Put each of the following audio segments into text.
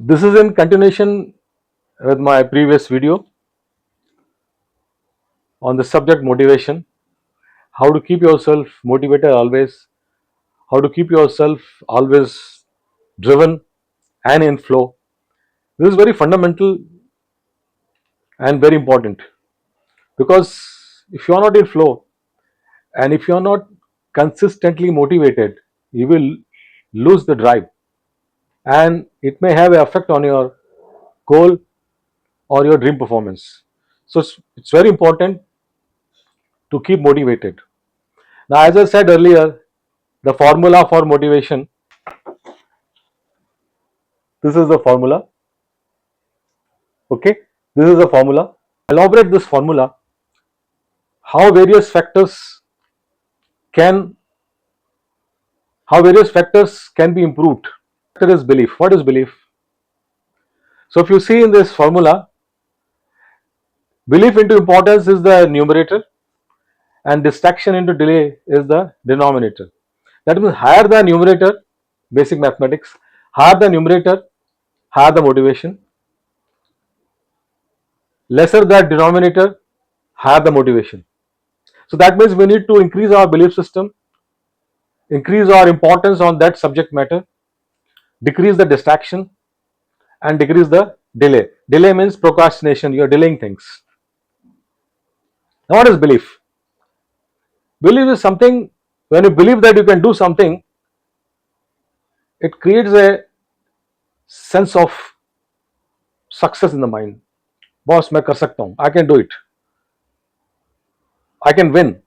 This is in continuation with my previous video on the subject motivation, how to keep yourself motivated always, how to keep yourself always driven and in flow. This is very fundamental and very important, because if you are not in flow and if you are not consistently motivated, you will lose the drive, and it may have an effect on your goal or your dream performance. So it's very important to keep motivated. Now, as I said earlier, the formula for motivation, this is the formula. Okay, this is the formula. Elaborate this formula, how various factors can be improved. Factor is belief. What is belief? So if you see in this formula, belief into importance is the numerator and distraction into delay is the denominator. That means higher the numerator, basic mathematics, higher the numerator, higher the motivation, lesser the denominator, higher the motivation. So that means we need to increase our belief system, increase our importance on that subject matter, decrease the distraction, and decrease the delay. Delay means procrastination, you are delaying things. Now, what is belief? Belief is something, when you believe that you can do something, it creates a sense of success in the mind. Boss, मैं कर सकता हूँ, I can do it, I can win,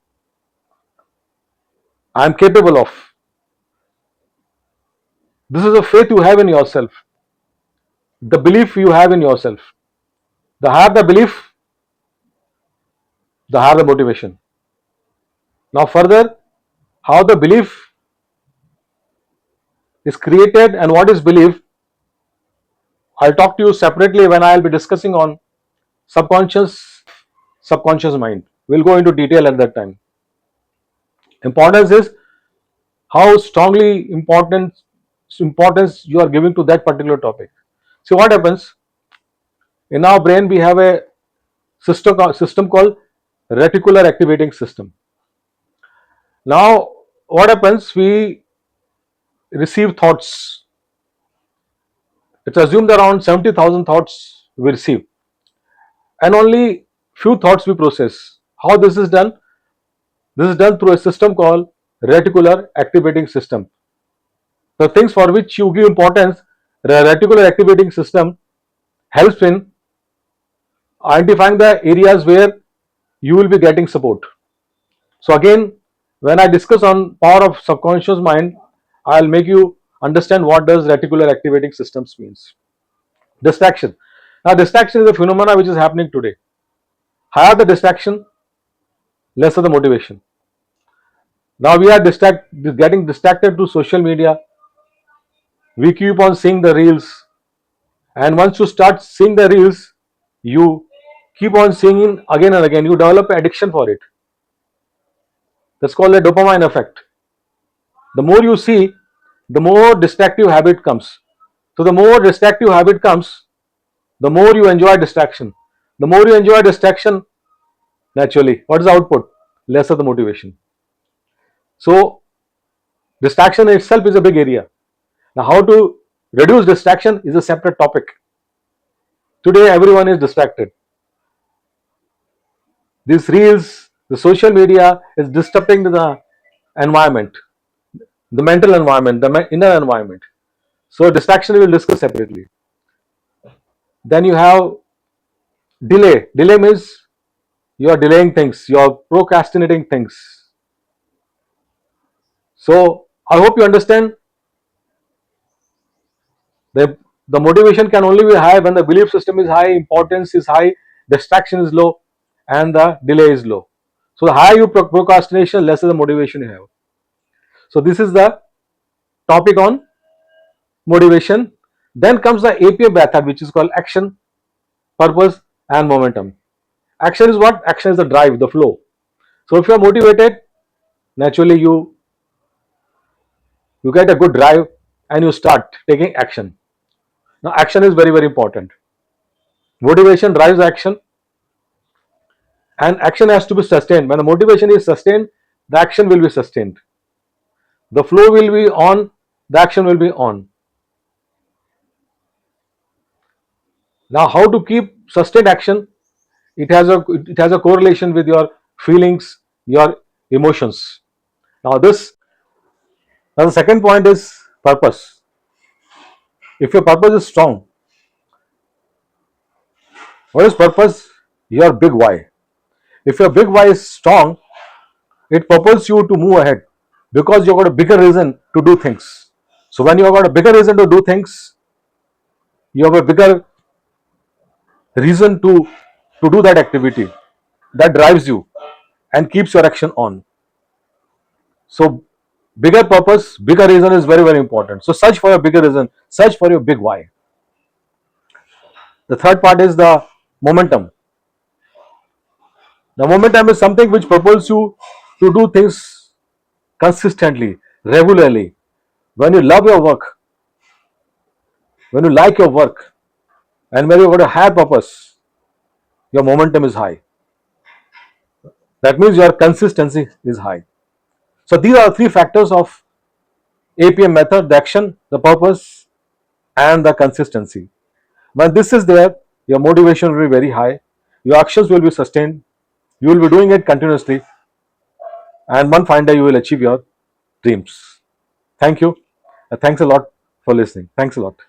I am capable of. This is a faith you have in yourself, the belief you have in yourself. The higher the belief, the higher the motivation. Now further, how the belief is created and what is belief, I'll talk to you separately when I'll be discussing on subconscious mind. We'll go into detail at that time. Importance is how strongly importance you are giving to that particular topic. See what happens, in our brain we have a system called reticular activating system. Now what happens, we receive thoughts. It's assumed around 70,000 thoughts we receive, and only few thoughts we process. How this is done? This is done through a system called reticular activating system. The things for which you give importance, the reticular activating system helps in identifying the areas where you will be getting support. So again, when I discuss on power of subconscious mind, I'll make you understand what does reticular activating systems means. Distraction. Now distraction is a phenomena which is happening today. Higher the distraction, lesser the motivation. Now we are getting distracted to social media. We keep on seeing the reels, and once you start seeing the reels, you keep on seeing it again and again. You develop an addiction for it. That's called a dopamine effect. The more you see, the more distractive habit comes. So the more distractive habit comes, the more you enjoy distraction. The more you enjoy distraction, naturally, what is the output? Lesser the motivation. So distraction itself is a big area. Now how to reduce distraction is a separate topic. Today everyone is distracted. These reels, the social media is disrupting the environment, the mental environment, the inner environment. So distraction we will discuss separately. Then you have delay. Delay means you are delaying things, you are procrastinating things. So I hope you understand, the motivation can only be high when the belief system is high, importance is high, distraction is low, and the delay is low. So the higher you procrastination, lesser the motivation you have. So this is the topic on motivation. Then comes the APA method, which is called action, purpose, and momentum. Action is what? Action is the drive, the flow. So if you are motivated, naturally you get a good drive and you start taking action. Now, action is very, very important. Motivation drives action, and action has to be sustained. When the motivation is sustained, the action will be sustained. The flow will be on, the action will be on. Now, how to keep sustained action? It has a correlation with your feelings, your emotions. Now, the second point is purpose. If your purpose is strong, what is purpose? Your big why. If your big why is strong, it propels you to move ahead because you've got a bigger reason to do things. So when you've got a bigger reason to do things, you have a bigger reason to do that activity that drives you and keeps your action on. So bigger purpose, bigger reason is very, very important. So search for your bigger reason, search for your big why. The third part is the momentum. The momentum is something which propels you to do things consistently, regularly. When you love your work, when you like your work, and when you've got a higher purpose, your momentum is high. That means your consistency is high. So these are the three factors of APM method: the action, the purpose, and the consistency. When this is there, your motivation will be very high, your actions will be sustained, you will be doing it continuously, and one fine day you will achieve your dreams. Thank you. Thanks a lot for listening. Thanks a lot.